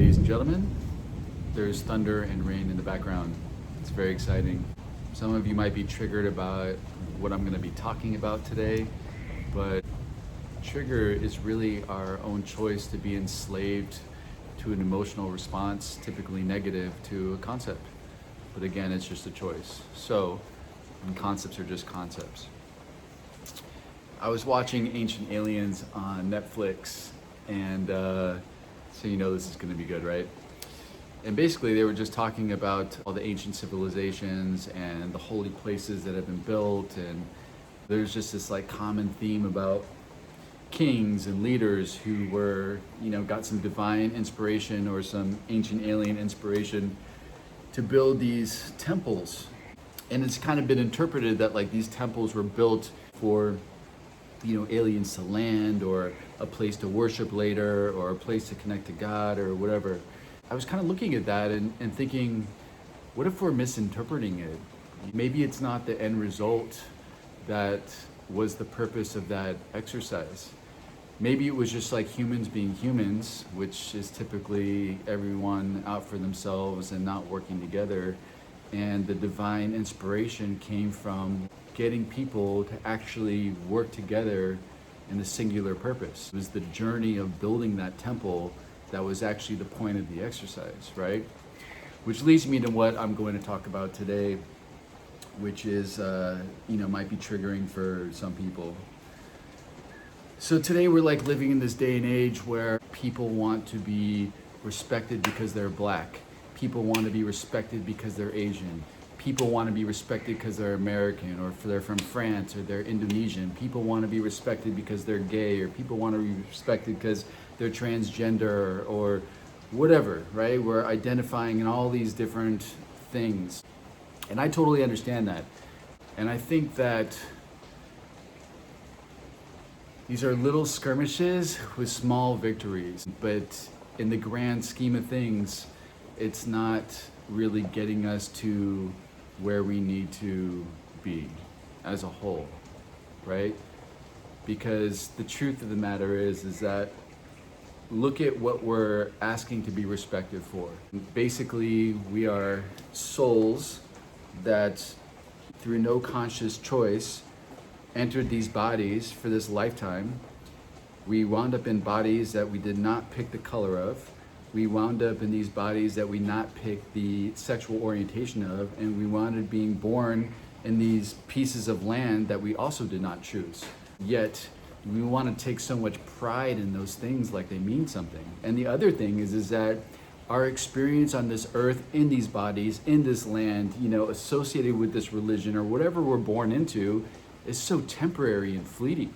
Ladies and gentlemen, there's thunder and rain in the background. It's very exciting. Some of you might be triggered about what I'm going to be talking about today, but trigger is really our own choice to be enslaved to an emotional response, typically negative, to a concept. But again, it's just a choice. So, and concepts are just concepts. I was watching Ancient Aliens on Netflix, and so you know this is going to be good, right? And basically they were just talking about all the ancient civilizations and the holy places that have been built, and there's just this like common theme about kings and leaders who were, got some divine inspiration or some ancient alien inspiration to build these temples. And it's kind of been interpreted that like these temples were built for aliens to land, or a place to worship later, or a place to connect to God, or whatever. I was kind of looking at that and thinking, what if we're misinterpreting it? Maybe it's not the end result that was the purpose of that exercise. Maybe it was just like humans being humans, which is typically everyone out for themselves and not working together. And the divine inspiration came from getting people to actually work together in a singular purpose. It was the journey of building that temple that was actually the point of the exercise, right? Which leads me to what I'm going to talk about today, which is, might be triggering for some people. So today we're like living in this day and age where people want to be respected because they're black. People want to be respected because they're Asian. People want to be respected because they're American, or if they're from France, or they're Indonesian. People want to be respected because they're gay, or people want to be respected because they're transgender, or whatever, right? We're identifying in all these different things. And I totally understand that. And I think that these are little skirmishes with small victories, but in the grand scheme of things, it's not really getting us to where we need to be as a whole, right? Because the truth of the matter is that look at what we're asking to be respected for. Basically, we are souls that through no conscious choice entered these bodies for this lifetime. We wound up in bodies that we did not pick the color of. We wound up in these bodies that we not pick the sexual orientation of, and we wound up being born in these pieces of land that we also did not choose. Yet, we want to take so much pride in those things like they mean something. And the other thing is that our experience on this earth, in these bodies, in this land, associated with this religion or whatever we're born into, is so temporary and fleeting.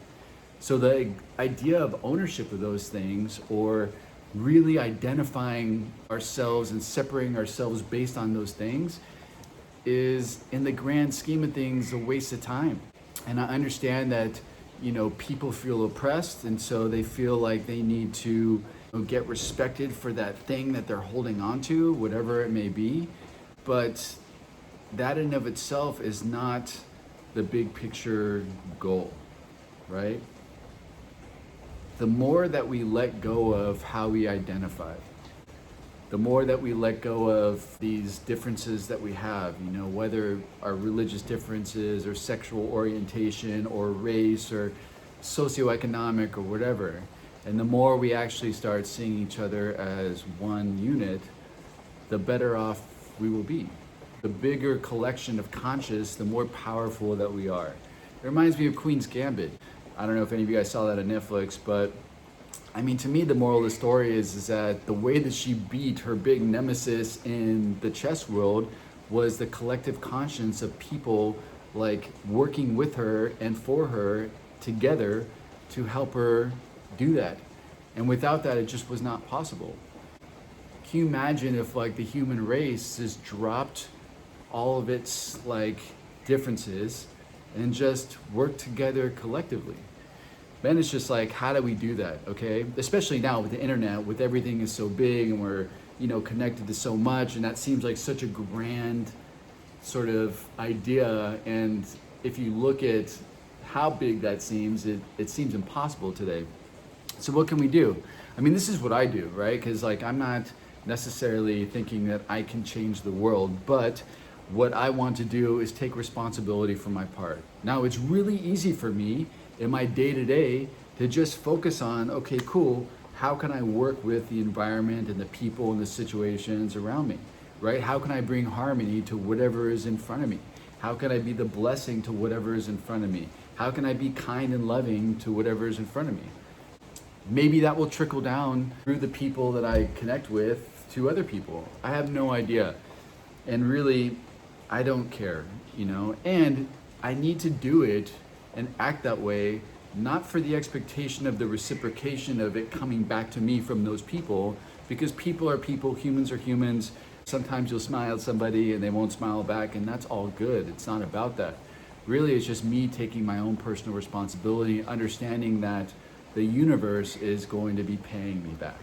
So the idea of ownership of those things, or really identifying ourselves and separating ourselves based on those things, is in the grand scheme of things a waste of time. And I understand that people feel oppressed, and so they feel like they need to get respected for that thing that they're holding on to, whatever it may be. But that in of itself is not the big picture goal, right? The more that we let go of how we identify, the more that we let go of these differences that we have, whether our religious differences or sexual orientation or race or socioeconomic or whatever, and the more we actually start seeing each other as one unit, the better off we will be. The bigger collection of conscious, the more powerful that we are. It reminds me of Queen's Gambit. I don't know if any of you guys saw that on Netflix, but to me, the moral of the story is that the way that she beat her big nemesis in the chess world was the collective conscience of people like working with her and for her together to help her do that. And without that, it just was not possible. Can you imagine if like the human race just dropped all of its like differences and just worked together collectively? Then it's just like, how do we do that, okay? Especially now with the internet, with everything is so big and we're, connected to so much, and that seems like such a grand sort of idea. And if you look at how big that seems, it seems impossible today. So what can we do? This is what I do, right? Because like I'm not necessarily thinking that I can change the world, but what I want to do is take responsibility for my part. Now, it's really easy for me in my day to day to just focus on, okay, cool, how can I work with the environment and the people and the situations around me, right? How can I bring harmony to whatever is in front of me? How can I be the blessing to whatever is in front of me? How can I be kind and loving to whatever is in front of me? Maybe that will trickle down through the people that I connect with to other people. I have no idea. And really, I don't care, and I need to do it and act that way, not for the expectation of the reciprocation of it coming back to me from those people, because people are people, humans are humans. Sometimes you'll smile at somebody and they won't smile back, and that's all good. It's not about that. Really, it's just me taking my own personal responsibility, understanding that the universe is going to be paying me back.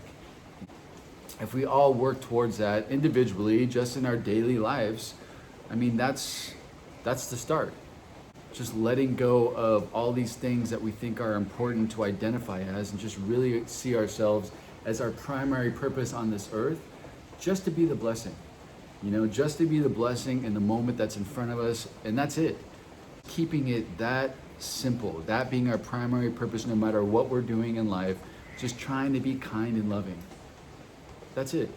If we all work towards that individually, just in our daily lives, that's the start. Just letting go of all these things that we think are important to identify as, and just really see ourselves as our primary purpose on this earth, just to be the blessing. Just to be the blessing in the moment that's in front of us, and that's it. Keeping it that simple, that being our primary purpose no matter what we're doing in life, just trying to be kind and loving. That's it.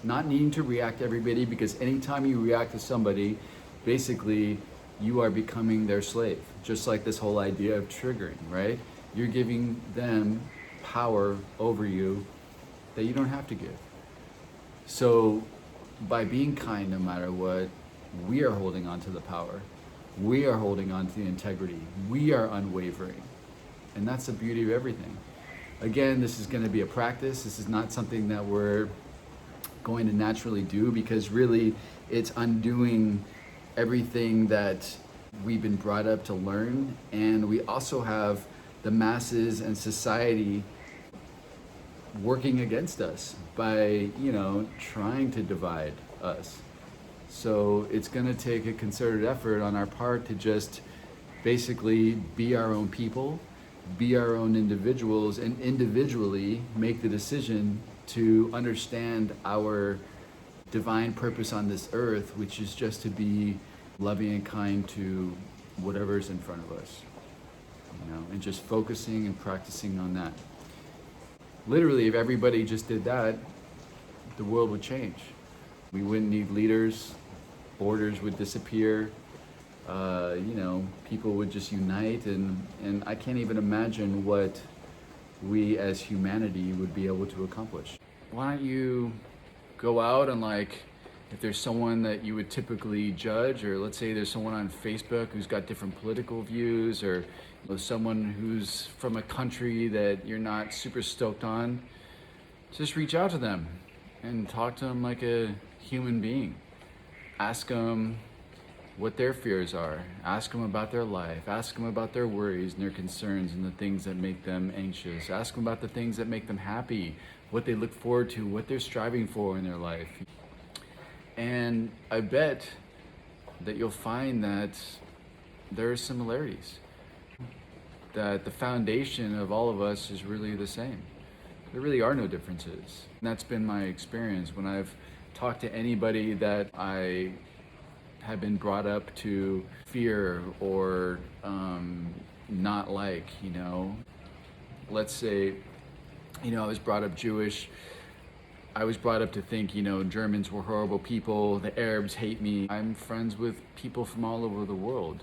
Not needing to react to everybody, because anytime you react to somebody, basically you are becoming their slave. Just like this whole idea of triggering, right? You're giving them power over you that you don't have to give. So by being kind no matter what, we are holding on to the power. We are holding on to the integrity. We are unwavering. And that's the beauty of everything. Again, this is going to be a practice. This is not something that we're going to naturally do, because really it's undoing everything that we've been brought up to learn. And we also have the masses and society working against us by, trying to divide us. So it's going to take a concerted effort on our part to just basically be our own people, be our own individuals, and individually make the decision to understand our divine purpose on this earth, which is just to be loving and kind to whatever's in front of us, and just focusing and practicing on that. Literally, if everybody just did that, the world would change. We wouldn't need leaders, borders would disappear, people would just unite, and I can't even imagine what we as humanity would be able to accomplish. Why don't you go out and if there's someone that you would typically judge, or let's say there's someone on Facebook who's got different political views, or someone who's from a country that you're not super stoked on, just reach out to them and talk to them like a human being. Ask them what their fears are. Ask them about their life. Ask them about their worries and their concerns and the things that make them anxious. Ask them about the things that make them happy, what they look forward to, what they're striving for in their life. And I bet that you'll find that there are similarities, that the foundation of all of us is really the same. There really are no differences. And that's been my experience when I've talked to anybody that I have been brought up to fear or not like, Let's say, I was brought up Jewish. I was brought up to think, Germans were horrible people, the Arabs hate me. I'm friends with people from all over the world.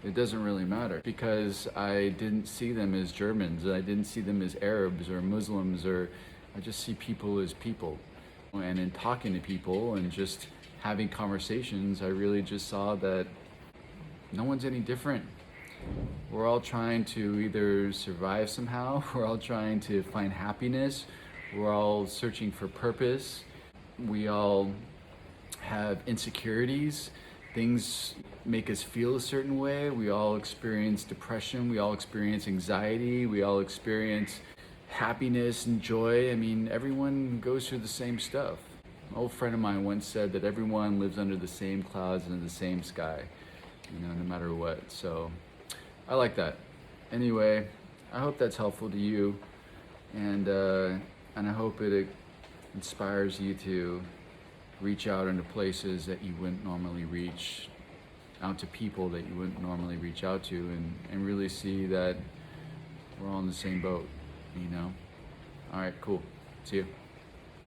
It doesn't really matter, because I didn't see them as Germans, I didn't see them as Arabs or Muslims, or I just see people as people. And in talking to people and just having conversations, I really just saw that no one's any different. We're all trying to either survive somehow, we're all trying to find happiness, we're all searching for purpose, we all have insecurities, things make us feel a certain way, we all experience depression, we all experience anxiety, we all experience happiness and joy. Everyone goes through the same stuff. An old friend of mine once said that everyone lives under the same clouds and in the same sky, no matter what. So I like that. Anyway, I hope that's helpful to you. And and I hope it inspires you to reach out into places that you wouldn't normally reach, out to people that you wouldn't normally reach out to, and really see that we're all in the same boat, you know? All right, cool. See you.